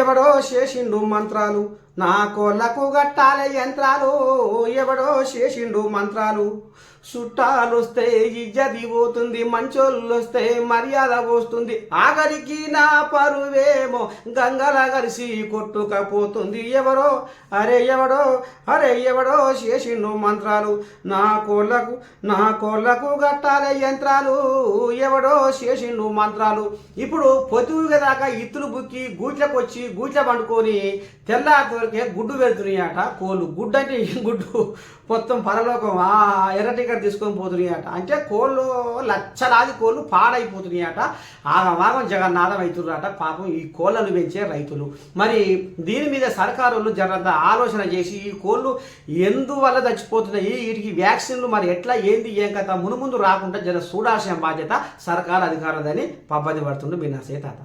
ఎవడో చేసిండు మంత్రాలు నా కోళ్ళకు గట్టాలే యంత్రాలు ఎవడో చేసిండు మంత్రాలు చుట్టాలొస్తే ఇజ్జతి పోతుంది మంచోళ్ళు వస్తే మర్యాద పోస్తుంది ఆఖరికి నా పరువేమో గంగల కలిసి కొట్టుకపోతుంది ఎవరో ఎవడో చేసిండు మంత్రాలు నా కోళ్ళకు గట్టాలే యంత్రాలు ఎవడో చేసిండు మంత్రాలు. ఇప్పుడు పొద్దుగా దాకా ఇత్తులు బుక్కి గూట్లకు వచ్చి గూట్ల పండుకొని తెల్లారికే గుడ్డు పెడుతున్నాయట కోళ్ళు. గుడ్డు అంటే గుడ్డు మొత్తం పరలోకం ఎర్ర టికెట్ తీసుకొని పోతున్నాయట. అంటే కోళ్ళు లక్షలాది కోళ్ళు పాడైపోతున్నాయట. ఆగమాగం జగన్నాథం అవుతున్నారట పాపం ఈ కోళ్ళను పెంచే రైతులు. మరి దీని మీద సర్కారు వాళ్ళు జరంత ఆలోచన చేసి ఈ కోళ్ళు ఎందువల్ల చచ్చిపోతున్నాయి, వీటికి వ్యాక్సిన్లు మరి ఎట్లా ఏంది ఏం కథ మునుముందు రాకుండా జర చూడాల్సిన బాధ్యత సర్కారు అధికారులదని పబ్బది పడుతుండే మీ నా సేతాత.